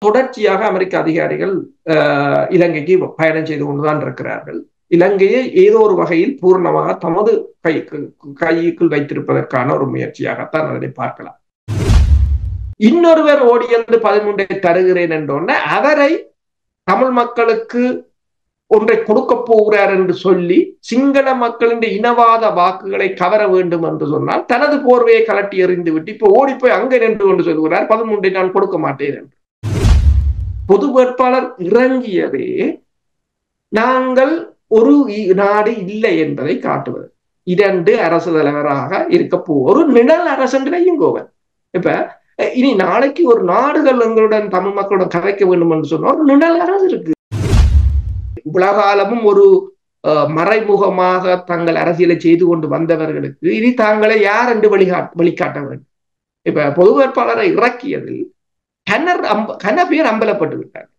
தொடர்ச்சியாக அமெரிக்க அதிகாரிகள் இலங்கைக்கு பயணம் செய்து கொண்டுதான் இருக்கிறார்கள். இலங்கையை ஏதோ ஒரு வகையில் பூர்ணமாக தமது கைக்குள் வைத்திருப்பதற்கான ஒரு முயற்சியாகத்தான் அதனை பார்க்கலாம். இன்னொருவர் ஓடி வந்து 13 தருகிறேன் என்றோன்ன அவரை தமிழ் மக்களுக்கு ஒன்றை கொடுக்க போகிறார் என்று சொல்லி சிங்கள மக்களின் இனவாத வாக்குகளை கவர வேண்டும் என்று சொன்னால் தனது போர்வையை கலட்டி எறிந்து விட்டு இப்ப ஓடி போய் அங்க நின்று கொண்டு சொல்கிறார் 13 நான் கொடுக்க மாட்டேன் என்று. பொது வேட்பாளர் இறங்கியதே நாங்கள் ஒரு நாடு இல்லை என்பதை காட்டுவது. 2 அரசு தலைவராக இருக்க ஒரு நிழல் அரசன்றையும் கோவன். இப்ப இனி நாளைக்கு ஒரு நாடுகள் எங்களுடன் தமிழ் மக்களுடன் கதைக்க வேண்டும் என்று சொன்னால் ஒரு நிழல் அரசு இருக்கு. உலகாலமும் ஒரு மறைமுகமாக தங்கள் அரசியலை செய்து கொண்டு வந்தவர்களுக்கு இனி தாங்களை யார் என்று வழிகாட்ட வேண்டும். இப்ப பொது வேட்பாளரை இறக்கியதில் கன பேர் அம்பலப்பட்டு விட்டார்.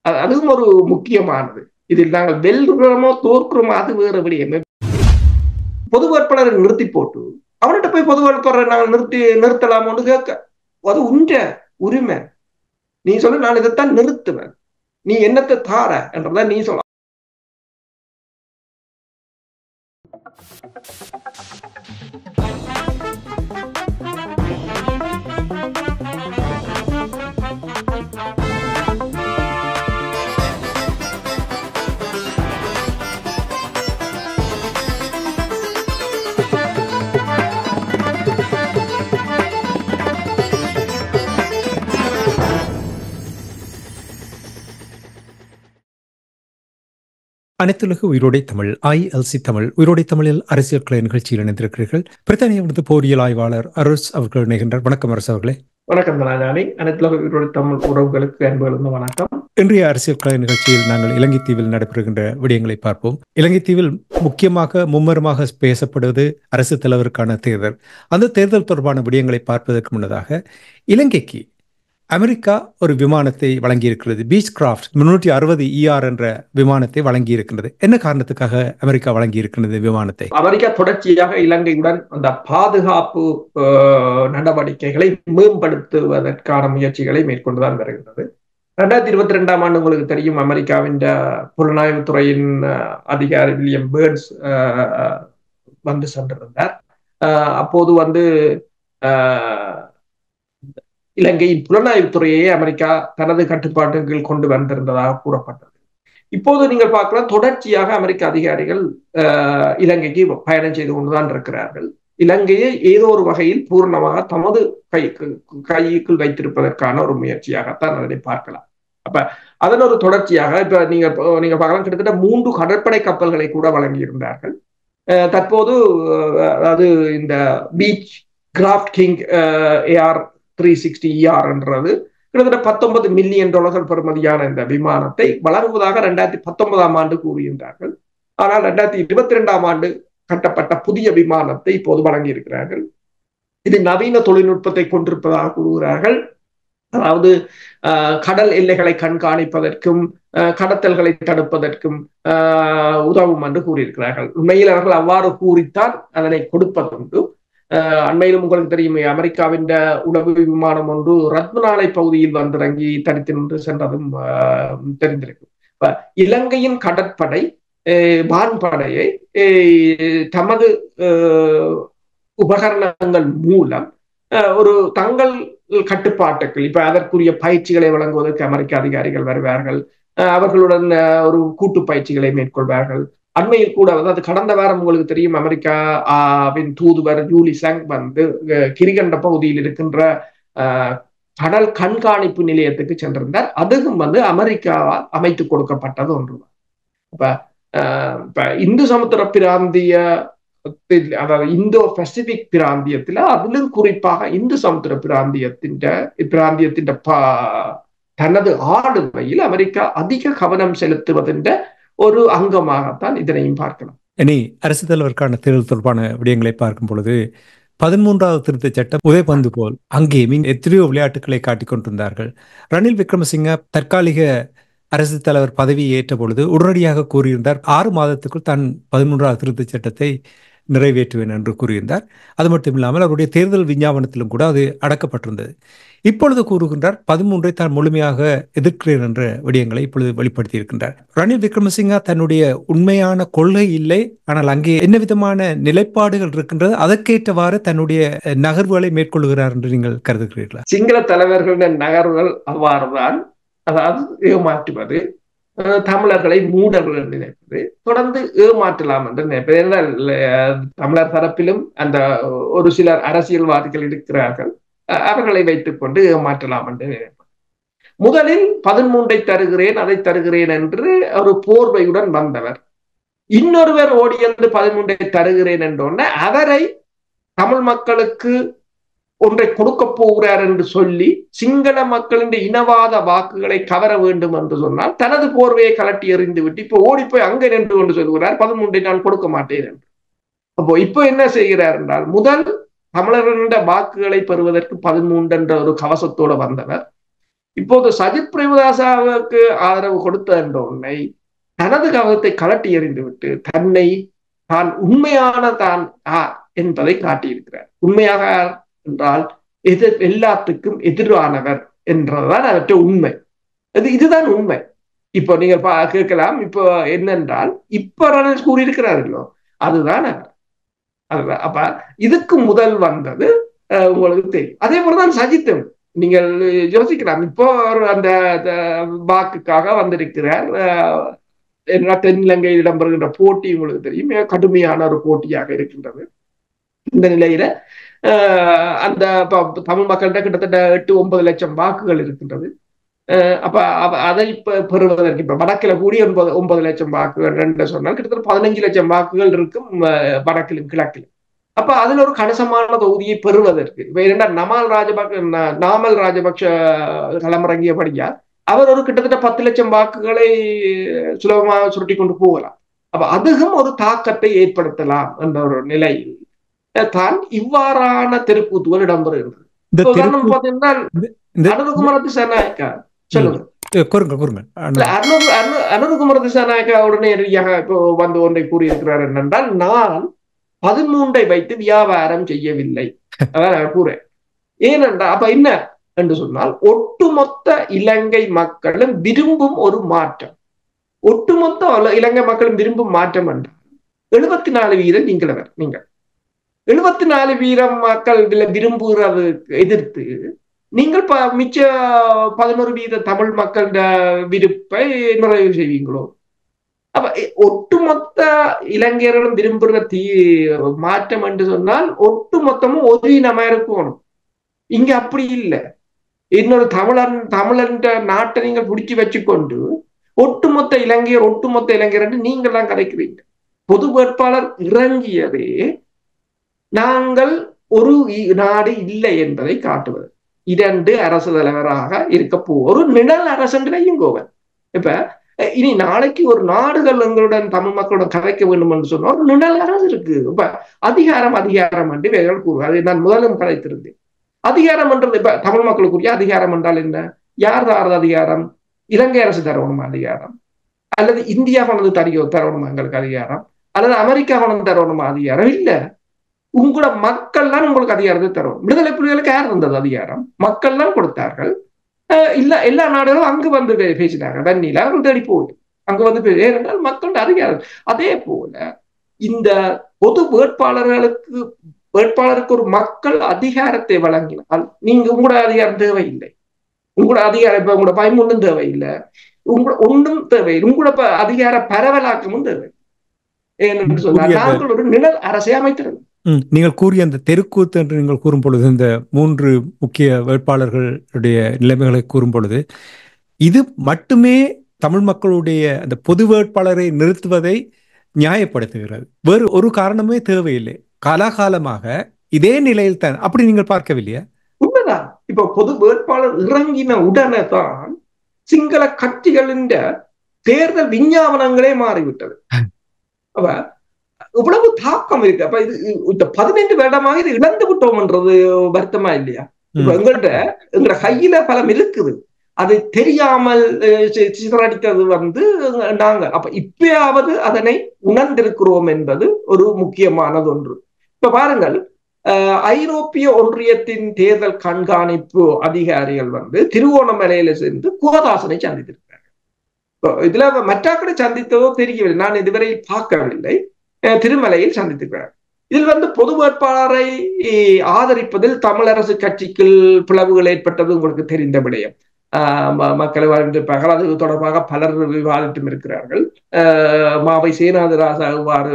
அதுவும் ஒரு முக்கியமானது. இதில் நாங்கள் வெல்கிறோமோ தோற்கிறோமோ அது வேறு விடயமே. பொது வேட்பாளரை நிறுத்தி போட்டு அவர்கிட்ட போய் பொது வேட்பாளரை நாங்கள் நிறுத்தலாமோன்னு கேட்க, அது உண்ட உரிமை. நீ சொல்ல நான் இதைத்தான் நிறுத்துவேன், நீ என்னத்தை தார என்றதான் நீ சொல்ல. அனைத்துலக உயிரோடை தமிழ் ILC தமிழ் உயிரோடை தமிழில் அரசியல் கலை நிகழ்ச்சியில் இணைந்திருக்கிறீர்கள். பிரித்தானியாவிலிருந்து போரியல் ஆய்வாளர் அரஸ் அவர்கள் இணைகின்றார். வணக்கம் அரசு அவர்களே. வணக்கம் தனாஜானி. அனைத்துலக உயிரோடை தமிழ் உறவுகளுக்கு அன்பு வணக்கம். இன்றைய அரசியல் கலை நிகழ்ச்சியில் நாங்கள் இலங்கை தீவில் நடைபெறுகின்ற விடயங்களை பார்ப்போம். இலங்கை தீவில் முக்கியமாக மும்மரமாக பேசப்படுவது அரசு தலைவருக்கான தேர்தல். அந்த தேர்தல் தொடர்பான விடயங்களை பார்ப்பதற்கு முன்னதாக இலங்கைக்கு அமெரிக்கா ஒரு விமானத்தை வழங்கியிருக்கிறது. பீச் கிராஃப்ட் 360 ER என்ற விமானத்தை வழங்கி இருக்கின்றது. என்ன காரணத்துக்காக அமெரிக்கா வழங்கி இருக்கின்றது விமானத்தை? அமெரிக்கா தொடர்ச்சியாக இலங்கையுடன் அந்த பாதுகாப்பு நடவடிக்கைகளை மேம்படுத்துவதற்கான முயற்சிகளை மேற்கொண்டுதான் வருகின்றது. 2022 ஆண்டு உங்களுக்கு தெரியும், அமெரிக்காவின் புலனாய்வுத்துறையின் அதிகாரி வில்லியம் பேர்ன்ஸ் வந்து சென்றிருந்தார். அப்போது வந்து இலங்கையின் புலனாய்வுத்துறையை அமெரிக்கா தனது கட்டுப்பாட்டுக்கு கொண்டு வந்திருந்ததாக கூறப்பட்டது. இப்போது நீங்கள் பார்க்கலாம், தொடர்ச்சியாக அமெரிக்க அதிகாரிகள் இலங்கைக்கு பயணம் செய்து கொண்டுதான் இருக்கிறார்கள். இலங்கையை ஏதோ ஒரு வகையில் பூர்ணமாக தமது கைக்குள் வைத்திருப்பதற்கான ஒரு முயற்சியாகத்தான் அதனை பார்க்கலாம். அப்ப அதன் ஒரு தொடர்ச்சியாக இப்ப நீங்க பார்க்கலாம், கிட்டத்தட்ட 3 கடற்படை கப்பல்களை கூட வழங்கியிருந்தார்கள். தற்போது அது இந்த beach craft king AR360 ER என்றது கிட்டத்தட்ட $19 மில்லியன் பெறுமதியான இந்த விமானத்தை வழங்குவதாக 2019 ஆண்டு கூறுகின்றார்கள். ஆனால் 2022 ஆண்டு கட்டப்பட்ட புதிய விமானத்தை இப்போது வழங்கி இருக்கிறார்கள். இது நவீன தொழில்நுட்பத்தை கொண்டிருப்பதாக கூறுகிறார்கள். அதாவது கடல் எல்லைகளை கண்காணிப்பதற்கும் கடத்தல்களை தடுப்பதற்கும் உதவும் என்று கூறியிருக்கிறார்கள். உண்மையில் அவர்கள் அவ்வாறு கூறித்தான் அதனை கொடுப்பதுண்டு. அண்மையிலும் உங்களுக்கு தெரியும், அமெரிக்காவின் உளவு விமானம் ஒன்று ரத்மநாளை பகுதியில் வந்திறங்கி தனித்து நின்று சென்றதும் தெரிந்திருக்கும். இலங்கையின் கடற்படை வான்படையை தமது உபகரணங்கள் மூலம் ஒரு தங்கள் கட்டுப்பாட்டுக்கு இப்ப அதற்குரிய பயிற்சிகளை வழங்குவதற்கு அமெரிக்க அதிகாரிகள் வருவார்கள். அவர்களுடன் ஒரு கூட்டு பயிற்சிகளை மேற்கொள்வார்கள். அண்மையில் கூட அதாவது கடந்த வாரம் உங்களுக்கு தெரியும், அமெரிக்காவின் தூதுவர் ஜூலி சங் வந்து கிரிகண்ட பகுதியில் இருக்கின்ற கடல் கண்காணிப்பு நிலையத்துக்கு சென்றிருந்தார். அதுவும் வந்து அமெரிக்காவால் அமைத்து கொடுக்கப்பட்டது ஒன்றுதான். இப்ப இந்து சமுத்திர பிராந்திய, அதாவது இந்தோ பசிபிக் பிராந்தியத்துல அதிலும் குறிப்பாக இந்து சமுத்திர பிராந்தியத்தின் தனது ஆளுமையில் அமெரிக்கா அதிக கவனம் செலுத்துவதென்ற ஒரு அங்கமாகத்தான் இதனையும் பார்க்கலாம். இனி அரசு தலைவருக்கான தேர்தல் தொடர்பான விடயங்களை பார்க்கும் பொழுது 13வது திருத்தச் சட்டம் உதைபந்து போல் அங்கேயும் எத்தனையோ விளையாட்டுகளை காட்டிக் கொண்டிருந்தார்கள். ரணில் விக்ரமசிங்க தற்காலிக அரசு தலைவர் பதவியை ஏற்ற பொழுது உடனடியாக கூறியிருந்தார் 6 மாதத்துக்குள் தான் 13வது திருத்தச் சட்டத்தை நிறைவேற்றுவேன் என்று கூறியிருந்தார். அது மட்டும் இல்லாமல் அவருடைய தேர்தல் விஞ்ஞாபனத்திலும் கூட அது அடக்கப்பட்டிருந்தது. இப்பொழுது கூறுகின்றார் 13 தான் முழுமையாக எதிர்க்கிறேன் என்ற விடயங்களை இப்பொழுது வெளிப்படுத்தி இருக்கின்றார். ரணில் விக்ரமசிங்கா தன்னுடைய உண்மையான கொள்கை இல்லை, ஆனால் அங்கே என்ன விதமான நிலைப்பாடுகள் இருக்கின்றது, அதற்கேற்றவாறு தன்னுடைய நகர்வுகளை மேற்கொள்கிறார் என்று நீங்கள் கருதுகிறீர்களா? சிங்கள தலைவர்களின் நகர்வுகள் அவ்வாறுதான். அதாவது ஏமாற்றுவது, தமிழர்களை மூடர்கள் என்று நினைப்பது, தொடர்ந்து ஏமாற்றலாம் என்று நினைப்பது. ஏனென்றால் தமிழர் தரப்பிலும் அந்த ஒரு சிலர் அரசியல்வாதிகள் இருக்கிறார்கள், அவர்களை வைத்துக் கொண்டு ஏமாற்றலாம் என்று நினைப்பது. முதலில் 13 தருகிறேன், அதை தருகிறேன் என்று ஒரு போர்வையுடன் வந்தவர். இன்னொருவர் ஓடி வந்து 13 தருகிறேன் என்றோன்ன அவரை தமிழ் மக்களுக்கு ஒன்றை கொடுக்க போகிறார் என்று சொல்லி சிங்கள மக்களின் இனவாத வாக்குகளை கவர வேண்டும் என்று சொன்னால் தனது போர்வையை கலட்டி எறிந்து விட்டு இப்ப ஓடி போய் அங்க நின்று கொண்டு சொல்கிறார் 13 நான் கொடுக்க மாட்டேன் என்று. அப்போ இப்ப என்ன செய்கிறார் என்றால், முதல் தமிழர்களின் வாக்குகளை பெறுவதற்கு 13 என்ற ஒரு கவசத்தோடு வந்தவர் இப்போது சஜித் பிரேமதாசாவுக்கு ஆதரவு கொடுத்த என்ற உன்னை தனது கவசத்தை கலட்டி எறிந்து விட்டு தன்னை தான் உண்மையான தான் என்பதை காட்டியிருக்கிறார். உண்மையாக என்றால் எல்லாத்துக்கும் எதிரானவர் என்றதுதான் அவற்றை உண்மை. இதுதான் உண்மை. இப்போ நீங்க கேட்கலாம், இப்போ என்னென்றால் இப்ப ரணில் கூறியிருக்கிறார்களோ அதுதான் அவர். அதுதான். அப்ப இதுக்கு முதல் வந்தது உங்களுக்கு தெரியும். அதே போலதான் சஜித்தும் நீங்கள் யோசிக்கலாம். இப்போ அந்த வாக்குக்காக வந்திருக்கிறார். தென்னிலங்கையில் இடம்பெறுகின்ற போட்டி உங்களுக்கு தெரியும், கடுமையான ஒரு போட்டியாக இருக்கின்றது. இந்த நிலையில அந்த தமிழ் மக்கள்கிட்ட கிட்டத்தட்ட 8-9 லட்சம் வாக்குகள் இருக்கின்றது. அப்ப அதை பெறுவதற்கு இப்ப வடக்கில கூடி 9 லட்சம் வாக்குகள் என்று சொன்னால் கிட்டத்தட்ட 15 லட்சம் வாக்குகள் இருக்கும் வடக்கிலும் கிழக்கிலும். அப்ப அதுல ஒரு கணிசமான தொகுதியை பெறுவதற்கு நாமல் ராஜபக்ஷ களமிறங்கியபடியா அவர் ஒரு கிட்டத்தட்ட 10 லட்சம் வாக்குகளை சுலபமாக சுருட்டி கொண்டு போகலாம். அப்ப அதுவும் ஒரு தாக்கத்தை ஏற்படுத்தலாம் என்ற ஒரு நிலையில் தான் இவ்வாறான தெருக்கூத்துகள் இடம்பெறுகின்றது. உதாரணம் பார்த்தீங்கன்னா அனுருகுமார திசாநாயக்கா அனுருகுமார திசாநாயக்கா உடனடியாக இப்போ வந்து ஒன்றை கூறியிருக்கிறார் என்னென்றால், நான் 13 வைத்து வியாபாரம் செய்யவில்லை கூற. ஏனென்றால் அப்ப என்ன என்று சொன்னால், ஒட்டுமொத்த இலங்கை மக்களும் விரும்பும் ஒரு மாற்றம். ஒட்டுமொத்த இலங்கை மக்களும் விரும்பும் மாற்றம் என்றால் 74% நீங்கள் 74% மக்கள் விரும்புகிறது எதிர்த்து நீங்கள் மிச்ச 11% தமிழ் மக்கள் விருப்பை நிறைவு செய்வீங்களோ? அப்ப ஒட்டுமொத்த இளைஞர்களும் விரும்புகிற மாற்றம் என்று சொன்னால் ஒட்டுமொத்தமும் ஒரு இனமா இருக்கணும். இங்க அப்படி இல்லை. இன்னொரு தமிழன் நாட்டை நீங்கள் பிடிச்சி வச்சுக்கொண்டு ஒட்டுமொத்த இளைஞர் என்று நீங்கள் தான் கதைக்கிறீங்க. பொது வேட்பாளர் இறங்கியதே நாங்கள் ஒரு நாடு இல்லை என்பதை காட்டுவது. 2 அரசு தலைவராக இருக்க ஒரு நிழல் அரசன்றையும் கோவன். இப்ப இனி நாளைக்கு ஒரு நாடுகள் எங்களுடன் தமிழ் மக்களுடன் கதைக்க வேண்டும் என்று சொன்ன ஒரு நிழல் அரசு இருக்கு. இப்ப அதிகாரம் என்று வேர்கள் கூறுவார். அதை நான் முதலும் கதைத்திருந்தேன். அதிகாரம் என்றது இப்ப தமிழ் மக்களுக்குரிய அதிகாரம் என்றால் என்ன? யார் தாரது அதிகாரம்? இலங்கை அரசு தரணுமா அதிகாரம்? அல்லது இந்தியா கொண்டு தரணுமா எங்களுக்கு அதிகாரம்? அல்லது அமெரிக்கா கொண்டு தரணுமா அதிகாரம்? இல்ல, உங்களோட மக்கள் தான் உங்களுக்கு அதிகாரத்தை தரும். விடுதலை புலிகளுக்கு யார் இருந்தது அதிகாரம்? மக்கள் தான் கொடுத்தார்கள். இல்ல, எல்லா நாடுகளும் அங்கு வந்து பேசினாங்க. தண்ணியில அவர்கள் தேடி போகுது அங்க வந்து ஏனென்றால் மக்களோட அதிகாரம். அதே போல இந்த பொது வேட்பாளருக்கு ஒரு மக்கள் அதிகாரத்தை வழங்கினால் நீங்க உங்களோட அதிகாரம் தேவையில்லை. உங்களோட அதிகாரம் இப்ப உங்களோட பயமுன்னும் தேவையில்லை, உங்களோட ஒன்றும் தேவையில்லை, உங்களோட அதிகார பரவலாக்கமும் தேவை. ஏனென்று சொன்னால் நாங்கள் ஒரு நிழல் அரசை அமைத்திருந்தோம். நீங்கள் கூறிய அந்த தெருக்கூத்து என்று நீங்கள் கூறும் பொழுது, இந்த 3 முக்கிய வேட்பாளர்களுடைய நிலைமைகளை கூறும் பொழுது, இது மட்டுமே தமிழ் மக்களுடைய அந்த பொது வேட்பாளரை நிறுத்துவதை நியாயப்படுத்துகிறது. வேறு ஒரு காரணமே தேவையில்லை. காலாகாலமாக இதே நிலையில் தான். அப்படி நீங்கள் பார்க்கவில்லையா? உண்மைதான். இப்ப பொது வேட்பாளர் இறங்கின உடனே தான் சிங்கள கட்சிகளின் தேர்தல் விஞ்ஞாபனங்களே மாறிவிட்டது. அப்ப இவ்வளவு தாக்கம் இருக்கு. அப்ப இது இந்த 15 வருடமாக இது இழந்து விட்டோம் என்றது வருத்தமா இல்லையா? இப்ப எங்கள்ட கையில பலம் இருக்குது. அதை தெரியாமல் சிதறடித்தது நாங்கள். அப்ப இப்பயாவது அதனை உணர்ந்திருக்கிறோம் என்பது ஒரு முக்கியமானது ஒன்று. இப்ப பாருங்கள், ஐரோப்பிய ஒன்றியத்தின் தேர்தல் கண்காணிப்பு அதிகாரிகள் திருவோணமலையில சென்று கோதாசனை சந்தித்திருக்கிறார்கள். இதுல மற்றாக்களை சந்தித்ததோ தெரியவில்லை, நான் இதுவரை பார்க்கவில்லை. திருமலையில் சந்தித்திருக்கிறார். இதில் பொது வேட்பாளரை ஆதரிப்பதில் தமிழரசு கட்சிக்கு பிளவுகள் ஏற்பட்டது உங்களுக்கு தெரிந்த விடயம். மக்களை வாழ்ந்திருப்பார்கள். அது தொடர்பாக பலர் விவாதித்தும் இருக்கிறார்கள். மாவை சேனாதிராசா எவ்வாறு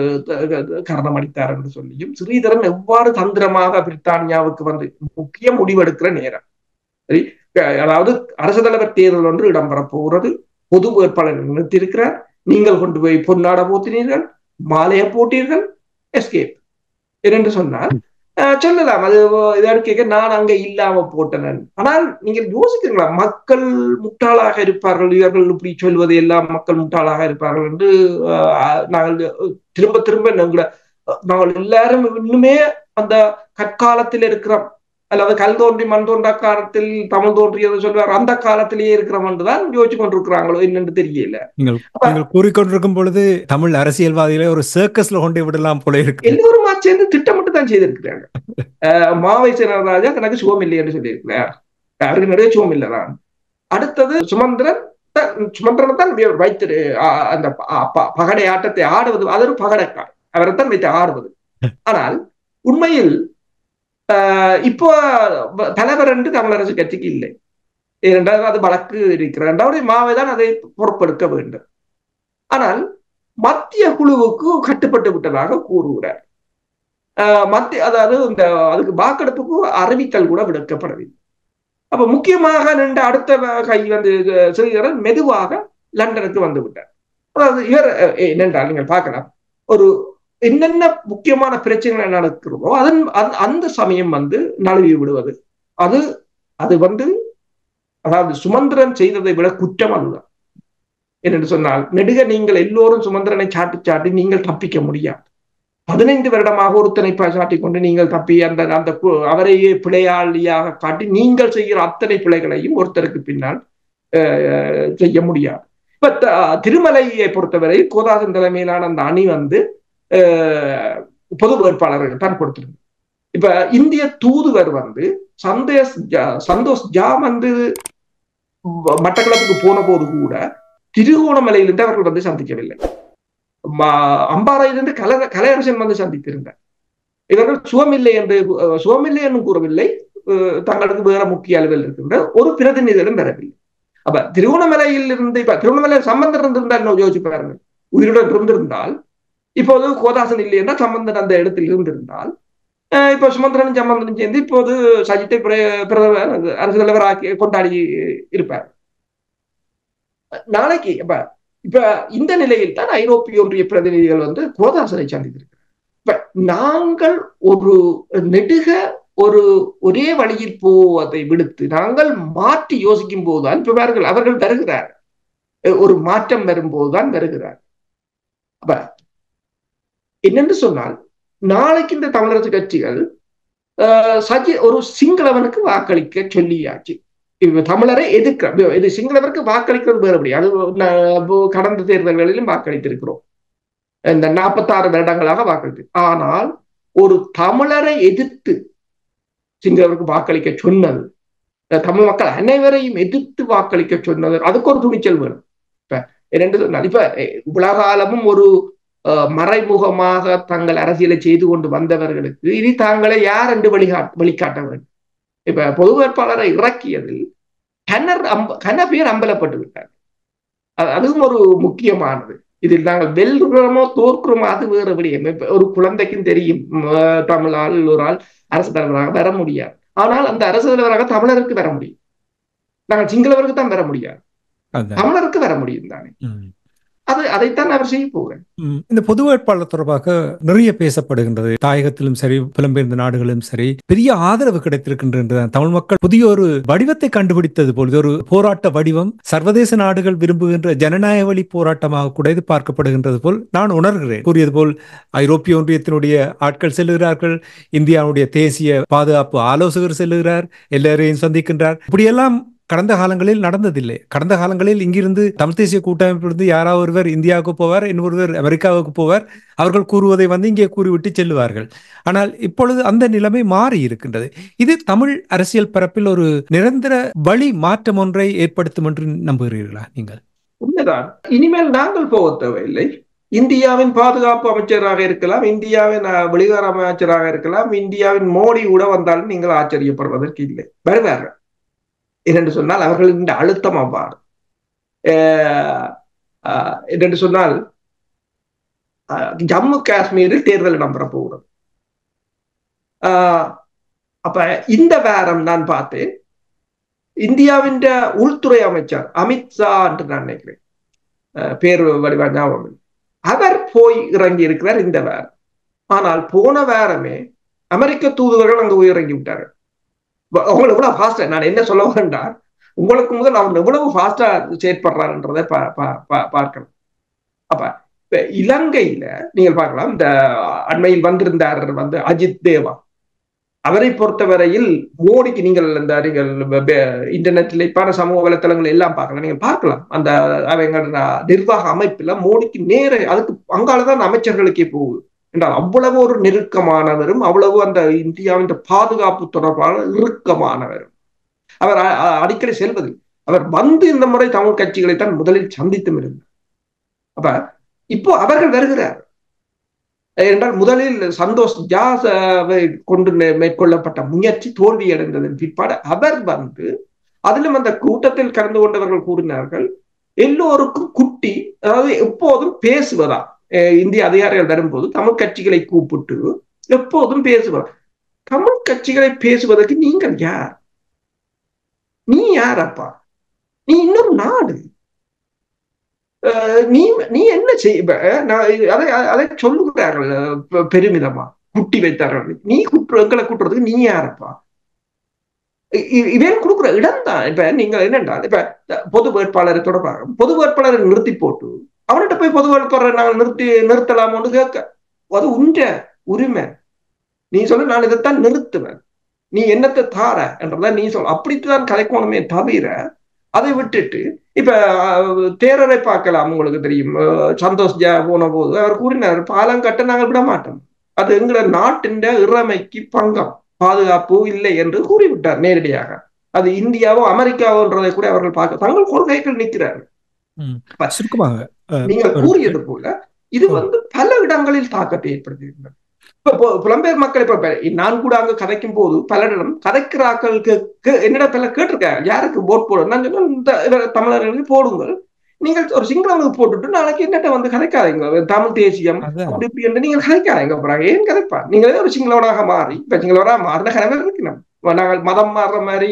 கரணம் அளித்தார் என்று சொல்லியும், ஸ்ரீதரன் எவ்வாறு தந்திரமாக பிரித்தானியாவுக்கு முக்கிய முடிவெடுக்கிற நேரம். சரி, அதாவது அரசு தலைவர் தேர்தல் ஒன்று இடம்பெறப் போகிறது. பொது வேட்பாளர் நிறுத்தியிருக்கிறார். நீங்கள் கொண்டு போய் பொன்னாட போத்தினீர்கள், மாலையை போட்டீர்கள், எஸ்கேப் என்று சொன்னால் சொல்லலாம். அது இதற்கு கேட்க நான் அங்க இல்லாம போட்டேன். ஆனால் நீங்கள் யோசிக்கிறீங்களா, மக்கள் முட்டாளாக இருப்பார்கள், இவர்கள் இப்படி சொல்வது எல்லாம் மக்கள் முட்டாளாக இருப்பார்கள் என்று நாங்கள் திரும்ப திரும்ப நாங்கள் எல்லாரும் இன்னுமே அந்த கற்காலத்தில் இருக்கிறோம், அல்லது கல் தோன்றி மண் தோன்றா காலத்தில் தமிழ் தோன்றியதை சொல்வார், அந்த காலத்திலேயே இருக்கிறோம் என்றுதான் யோசிச்சு கொண்டிருக்கிறாங்களோ என்னன்னு தெரியல. நீங்கள் கூறிக்கொண்டிருக்கும் பொழுது தமிழ் அரசியல்வாதிகளை ஒரு சர்க்கஸ்ல கொண்டு விடலாம் போல இருக்கு. எல்லோரும் சேர்ந்து திட்டமிட்டு தான் செய்திருக்கிறாங்க. மாவை சேனராஜா தனக்கு சுகம் இல்லை என்று சொல்லியிருக்கிறார். அவருக்கு நிறைய சுகம் இல்லைதான். அடுத்தது சுமந்திரனை தான் வைத்து அந்த பகடை ஆட்டத்தை ஆடுவது, அது ஒரு பகடைக்கார், அவரைத்தான் வைத்து ஆடுவது. ஆனால் உண்மையில் இப்போ தலைவர் என்று தமிழரசு கட்சிக்கு இல்லை. ஏனென்றால் அது வழக்கு இருக்கிறார். மாவை தான் அதை பொறுப்பெடுக்க வேண்டும். ஆனால் மத்திய குழுவுக்கு கட்டுப்பட்டு விட்டதாக கூறுகிறார். அதாவது அதுக்கு வாக்கெடுப்புக்கு அறிவித்தல் கூட விடுக்கப்படவில்லை. அப்ப முக்கியமாக நின்று அடுத்த கை ஸ்ரீதரன் மெதுவாக லண்டனுக்கு வந்து விட்டார். அதாவது இவர் என்னென்றால் நீங்கள் பார்க்கலாம், ஒரு என்னென்ன முக்கியமான பிரச்சனைகள் நடக்கிறதோ அந்த சமயம் நழுவி விடுவது, அது அதாவது சுமந்திரன் செய்ததை விட குற்றம் அதுதான். என்று சொன்னால் நெடுக நீங்கள் எல்லோரும் சுமந்திரனை சாட்டி நீங்கள் தப்பிக்க முடியாது. 15 வருடமாக ஒருத்தனை சாட்டிக் கொண்டு நீங்கள் தப்பி அந்த அவரையே பிழையாளியாக காட்டி நீங்கள் செய்கிற அத்தனை பிழைகளையும் ஒருத்தருக்கு பின்னால் செய்ய முடியாது. இப்ப திருமலையை பொறுத்தவரை கோதாசன் தலைமையிலான அந்த அணி பொது வேட்பாளர்கள் தான் கொடுத்திருந்தது. இப்ப இந்திய தூதுவர் சந்தோஷ் ஜா மட்டக்களப்புக்கு போன போது கூட திருகோணமலையிலிருந்து அவர்கள் சந்திக்கவில்லை. அம்பாறையிலிருந்து கலையரசன் சந்தித்திருந்தார். இவர்கள் சுகமில்லை என்று கூறவில்லை, தங்களுக்கு வேற முக்கிய அளவில் இருக்கின்ற ஒரு பிரதிநிதிகளும் பெறவில்லை. அப்ப திருகோணமலையில் இருந்து திருவண்ணாமலையில் சம்பந்தம் இருந்திருந்தால் யோசிச்சு பாருங்க, உயிருடன் இருந்திருந்தால், இப்போது கோதாசன் இல்லை என்றால் சம்பந்தன் அந்த இடத்தில் இருந்திருந்தால், இப்ப சுமந்திரனும் சம்பந்தனும் சேர்ந்து இப்போது சஜித்தை பிரதமர் அரசு தலைவர் ஆக்கி கொண்டாடி இருப்பார் நாளைக்கு. இப்ப இந்த நிலையில் தான் ஐரோப்பிய ஒன்றிய பிரதிநிதிகள் கோதாசனை சந்தித்திருக்கிறார். இப்ப நாங்கள் ஒரு நெடுக ஒரே வழியில் போவதை விடுத்து நாங்கள் மாற்றி யோசிக்கும் போதுதான் இப்ப அவர்கள் வருகிறார், ஒரு மாற்றம் வரும்போதுதான் வருகிறார். அப்ப என்னென்று சொன்னால், நாளைக்கு இந்த தமிழரசு கட்சிகள் ஒரு சிங்களவனுக்கு வாக்களிக்க சொல்லியாச்சு. தமிழரை எதிர்க்க இது சிங்களவருக்கு வாக்களிக்கிறது வேறுபடி. அது கடந்த தேர்தல்களிலும் வாக்களித்திருக்கிறோம், இந்த 46 வருடங்களாக வாக்களித்து. ஆனால் ஒரு தமிழரை எதிர்த்து சிங்களவருக்கு வாக்களிக்க சொன்னது, தமிழ் மக்கள் அனைவரையும் எதிர்த்து வாக்களிக்க சொன்னது, அதுக்கு ஒரு துணிச்சல் வேணும். இப்ப இரண்டு சொன்னால், இப்ப உலகாலமும் ஒரு மறைமுகமாக தங்கள் அரசியலை செய்து கொண்டு வந்தவர்களுக்கு இனி தாங்களை யார் என்று வழிகாட்ட வேண்டும். இப்ப பொது வேட்பாளரை இறக்கியதில் கன பேர் அம்பலப்பட்டு விட்டார். அதுவும் ஒரு முக்கியமானது. இதில் நாங்கள் வெல்கிறோமோ தோற்கிறோமோ அது வேறு விடயம். ஒரு குழந்தைக்கும் தெரியும், தமிழால் ஒரு ஆள் அரசு தலைவராக வர முடியாது. ஆனால் அந்த அரசு தலைவராக தமிழருக்கு வர முடியும். நாங்கள் சிங்களவருக்கு தான் வர முடியாது, தமிழருக்கு வர முடியும் தானே. அதைத்தான் அவர் செய்ய போகிறேன். இந்த பொது வேட்பாளர் தொடர்பாக நிறைய பேசப்படுகின்றது. தாயகத்திலும் சரி, புலம்பெயர்ந்த நாடுகளிலும் சரி, பெரிய ஆதரவு கிடைத்திருக்கின்றது. தமிழ் மக்கள் புதிய ஒரு வடிவத்தை கண்டுபிடித்தது போல், இது ஒரு போராட்ட வடிவம், சர்வதேச நாடுகள் விரும்புகின்ற ஜனநாயக வழி போராட்டமாக கூட இது பார்க்கப்படுகின்றது போல் நான் உணர்கிறேன். கூறியது போல் ஐரோப்பிய ஒன்றியத்தினுடைய ஆட்கள் செல்லுகிறார்கள், இந்தியாவுடைய தேசிய பாதுகாப்பு ஆலோசகர் செல்லுகிறார், எல்லாரையும் சந்திக்கின்றார். இப்படியெல்லாம் கடந்த காலங்களில் நடந்ததில்லை. கடந்த காலங்களில் இங்கிருந்து தமிழ் தேசிய கூட்டமைப்பிலிருந்து யாராவது ஒருவர் இந்தியாவுக்கு போவார், இன்னொருவர் அமெரிக்காவுக்கு போவார். அவர்கள் கூறுவதை இங்கே கூறிவிட்டு செல்லுவார்கள். ஆனால் இப்பொழுது அந்த நிலைமை மாறி இருக்கின்றது. இது தமிழ் அரசியல் பரப்பில் ஒரு நிரந்தர வழி மாற்றம் ஒன்றை ஏற்படுத்தும் என்று நம்புகிறீர்களா நீங்கள்? உண்மைதான். இனிமேல் நாங்கள் போக தேவையில்லை. இந்தியாவின் பாதுகாப்பு அமைச்சராக இருக்கலாம், இந்தியாவின் வெளியுறவு அமைச்சராக இருக்கலாம், இந்தியாவின் மோடி கூட வந்தாலும் நீங்கள் ஆச்சரியப்படுவதற்கு இல்லை, வருவார்கள். என்று சொன்னால் அவர்களின் அழுத்தம் அவ்வாறு. என்று சொன்னால் ஜம்மு காஷ்மீரில் தேர்தல் இடம்பெற போகிறது. அப்ப இந்த வாரம் நான் பார்த்தேன், இந்தியாவின் உள்துறை அமைச்சர் அமித்ஷா என்று நான் நினைக்கிறேன், பேர் வடிவா ஞாபகம், அவர் போய் இறங்கி இருக்கிறார் இந்த வாரம். ஆனால் போன வாரமே அமெரிக்க தூதுவர்கள் அங்கு போய் இறங்கி விட்டார்கள். அவங்களை எவ்வளவு ஃபாஸ்டா, நான் என்ன சொல்ல வேண்டாம், உங்களுக்கு முதல் அவன் எவ்வளவு ஃபாஸ்டா செயற்படுறாருன்றதை பார்க்கணும். அப்ப இப்ப இலங்கையில நீங்கள் பார்க்கலாம், இந்த அண்மையில் வந்திருந்தார் அஜித் தேவா, அவரை பொறுத்தவரையில் மோடிக்கு நீங்கள் இந்த இன்டர்நெட்ல பல சமூக வலைத்தளங்கள் எல்லாம் பார்க்கலாம், நீங்கள் பார்க்கலாம். அந்த அவங்க நிர்வாக அமைப்புல மோடிக்கு நேர அதுக்கு அங்காலதான் அமைச்சர்களுக்கே போகுது என்றால் அவ்வளவு ஒரு நெருக்கமானவரும், அவ்வளவு அந்த இந்தியாவின் பாதுகாப்பு தொடர்பான இறுக்கமானவரும். அவர் அடிக்கடி செல்வது, அவர் வந்து இந்த முறை தமிழ் கட்சிகளை தான் முதலில் சந்தித்தும் இருந்தார். அப்ப இப்போ அவர்கள் வருகிறார் என்றால் முதலில் சந்தோஷ் ஜாவை கொண்டு மேற்கொள்ளப்பட்ட முயற்சி தோல்வியடைந்ததன் பிற்பாடு அவர் வந்து, அதிலும் அந்த கூட்டத்தில் கலந்து கொண்டவர்கள் கூறினார்கள், எல்லோருக்கும் குட்டி, அதாவது எப்போதும் பேசுவதா, இந்திய அதிகாரிகள் வரும்போது தமிழ் கட்சிகளை கூப்பிட்டு எப்போதும் பேசுவார். தமிழ் கட்சிகளை பேசுவதற்கு நீங்கள் யார்? நீ யாரப்பா? நீ இன்னொரு நாடு, நீ என்ன செய்வ? அதை சொல்லுகிறார்கள் பெருமிதமா, குட்டி வைத்தார்கள். நீ எங்களை கூட்டுறதுக்கு நீ யாரப்பா? இவன் கொடுக்குற இடம் தான். இப்ப நீங்கள் என்னென்றால், இப்ப பொது வேட்பாளரை தொடர்பாக பொது வேட்பாளரை நிறுத்தி போட்டு அவர்கிட்ட போய் பொது வேட்பாளரை நாங்கள் நிறுத்தலாமோன்னு கேட்க, அது உண்ட உரிமை. நீ சொல்ல நான் இதைத்தான் நிறுத்துவேன், நீ என்னத்தை தார என்றதான் நீ சொல்ல, அப்படித்தான் கதைக்கோணுமே தவிர அதை விட்டுட்டு இப்ப தேரரை பார்க்கலாம். உங்களுக்கு தெரியும், சந்தோஷ் ஜா போன போது அவர் கூறினார், பாலம் கட்ட நாங்கள் விட மாட்டோம், அது எங்கள நாட்டின் இறைமைக்கு பங்கம், பாதுகாப்பு இல்லை என்று கூறிவிட்டார் நேரடியாக. அது இந்தியாவோ அமெரிக்காவோன்றதை கூட அவர்கள் பார்க்க தங்கள் கொள்கைகள் நிற்கிறார்கள். நீங்கள் கூறியது போல இது வந்து பல இடங்களில் தாக்கத்தை ஏற்படுத்தியிருந்தது. இப்ப புலம்பெயர் மக்கள், இப்ப நான் கூட அங்க கதைக்கும் போது பலரிடம் கதைக்கிறாக்களுக்கு என்னிடம் பல கேட்டிருக்காங்க, யாருக்கு போட் போடும். நான் சொன்ன தமிழர்களுக்கு போடுங்கள், நீங்கள் ஒரு சிங்களவனுக்கு போட்டுட்டு நாளைக்கு என்னட்ட வந்து கதைக்காதீங்க, தமிழ் தேசியம் அப்படி இப்படி என்று நீங்கள் கதைக்காதீங்க. அப்புறம் ஏன் கதைப்பா? நீங்களே ஒரு சிங்களவனாக மாறி, இப்ப சிங்களவராக மாறின கனவே இருக்கணும். நாங்கள் மதம் மாறுற மாதிரி,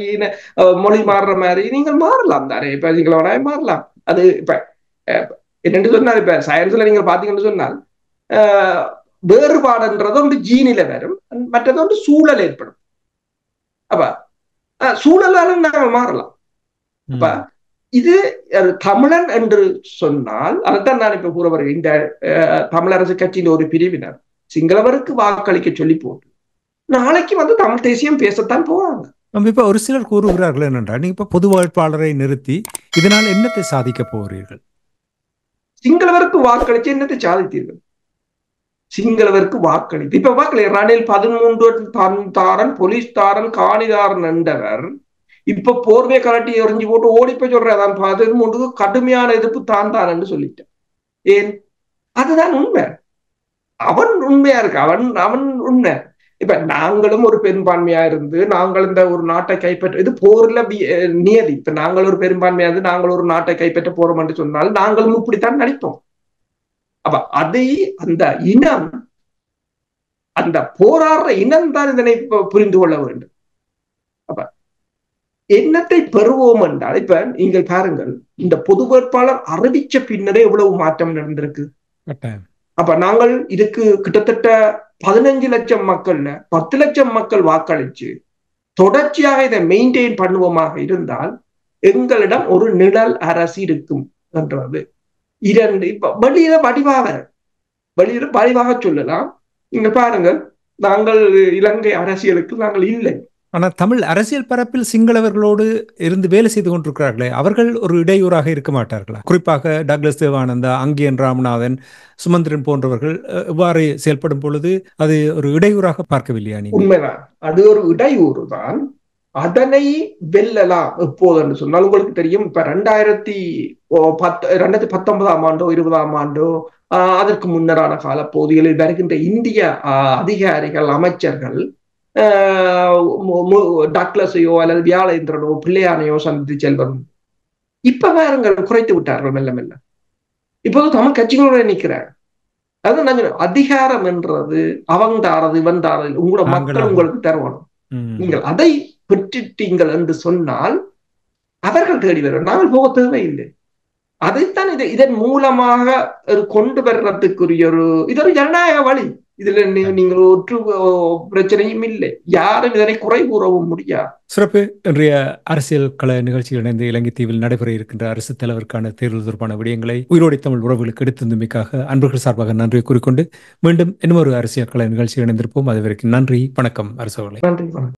மொழி மாறுற மாதிரி நீங்கள் மாறலாம் தானே, இப்ப சிங்களவனாக மாறலாம். அது இப்ப என்னென்று சொன்னால், இப்ப சயின்ஸ்ல நீங்க பாத்தீங்கன்னு சொன்னால் வேறுபாடுன்றது ஒன்று ஜீனில வரும், மற்றது ஒன்று சூழல் ஏற்படும். அப்ப சூழலாலும் நாங்கள் மாறலாம். அப்ப இது தமிழன் என்று சொன்னால், அதைத்தான் நான் இப்ப கூற வருகிறேன், இந்த தமிழரசு கட்சியின் ஒரு பிரிவினர் சிங்களவருக்கு வாக்களிக்க சொல்லி போட்டு நாளைக்கு வந்து தமிழ் தேசியம் பேசத்தான் போறாங்க. நம்ம இப்ப ஒரு சிலர் கூறுகிறார்கள் என்னென்றால், நீங்க இப்ப பொது வேட்பாளரை நிறுத்தி இதனால் என்னத்தை சாதிக்க போகிறீர்கள்? சிங்களவருக்கு வாக்களிச்சு என்னத்தை சாதித்தீர்கள்? சிங்களவருக்கு வாக்களித்து இப்ப வாக்களி ரணில் 13 தாரன் போலீஸ் தாரன் காணிதாரன் என்றவர் இப்ப போர்வே கலட்டி எறிஞ்சு போட்டு ஓடிப்ப சொல்றான் 13 கடுமையான எதிர்ப்பு தான் என்று சொல்லிட்டேன். ஏன்? அதுதான் உண்மை. அவன் உண்மையா இருக்கு, அவன் உண்மை. இப்ப நாங்களும் ஒரு பெரும்பான்மையா இருந்து நாங்கள் இந்த ஒரு நாட்டை கைப்பற்ற, இது போர்ல நியதி. இப்ப நாங்கள் ஒரு பெரும்பான்மையா இருந்து நாங்கள் ஒரு நாட்டை கைப்பற்ற போறோம் என்று சொன்னால் நாங்களும் இப்படித்தான் நடிப்போம். அப்ப அதை அந்த இனம், அந்த போராடுற இனம் தான் இதனை புரிந்து கொள்ள வேண்டும். அப்ப என்னத்தை பெறுவோம் என்றால், இப்ப நீங்கள் பாருங்கள், இந்த பொது வேட்பாளர் அறிவிச்ச பின்னரே எவ்வளவு மாற்றம் நடந்திருக்கு. அப்ப நாங்கள் இதுக்கு கிட்டத்தட்ட 15 லட்சம் மக்கள்ல 10 லட்சம் மக்கள் வாக்களிச்சு தொடர்ச்சியாக இதை மெயின்டைன் பண்ணுவோமாக இருந்தால் எங்களிடம் ஒரு நிழல் அரசு இருக்கும் என்றது. 2 இப்ப வெளியில வடிவாக சொல்லலாம். நீங்க பாருங்கள், நாங்கள் இலங்கை அரசியலுக்கு நாங்கள் இல்லை, ஆனால் தமிழ் அரசியல் பரப்பில் சிங்களவர்களோடு இருந்து வேலை செய்து கொண்டிருக்கிறார்களே, அவர்கள் ஒரு இடையூறாக இருக்க மாட்டார்களா? குறிப்பாக டக்ளஸ் தேவானந்தா, அங்கியன் ராமநாதன், சுமந்திரன் போன்றவர்கள் இவ்வாறு செயல்படும் பொழுது அது ஒரு இடையூறாக பார்க்கவில்லையா நீங்க? உண்மைதான், அது ஒரு இடையூறு தான். அதனை வெல்லலாம் எப்போது என்று சொன்னால், உங்களுக்கு தெரியும், இப்ப 2019ஆம் ஆண்டோ 20ஆம் ஆண்டோ அதற்கு முன்னரான கால பகுதிகளில் வருகின்ற இந்திய அதிகாரிகள், அமைச்சர்கள் டக்ளஸையோ அல்லது வியாழேந்திரனோ பிள்ளையானையோ சந்தித்து செல்வதும் இப்ப வேறுங்கள் குறைத்து விட்டார்கள் மெல்ல மெல்ல. இப்போது தமிழ் கட்சிகளோட நிற்கிறார். அதான் நாங்கள் அதிகாரம் என்றது அவன் தாரது இவன் தாரது, உங்களோட மக்கள் உங்களுக்கு தருவானும், நீங்கள் அதை பெற்றுட்டீங்கள் என்று சொன்னால் அவர்கள் தேடி வரும், நாங்கள் போக தேவையில்லை. அதைத்தான் இதன் மூலமாக கொண்டு வர்றதுக்குரிய இது ஒரு ஜனநாயக வழி. இதுல நீங்கள் ஒற்று பிரச்சனையும் இல்லை, யாரும் இதனை குறை கூறவும் முடியாது. சிறப்பு. இன்றைய அரசியல் கள நிகழ்ச்சியில் இணைந்து இலங்கை தீவில் நடைபெற இருக்கின்ற அரசு தலைவருக்கான தேர்தல் தொடர்பான விடயங்களை உயிரோடை தமிழ் உறவுகளுக்கு எடுத்திருந்தமைக்காக அன்பர்கள் சார்பாக நன்றியை கூறிக்கொண்டு மீண்டும் இன்னொரு அரசியல் கள நிகழ்ச்சியில் இணைந்திருப்போம். அதுவரைக்கும் நன்றி, வணக்கம் அரசு. நன்றி, வணக்கம்.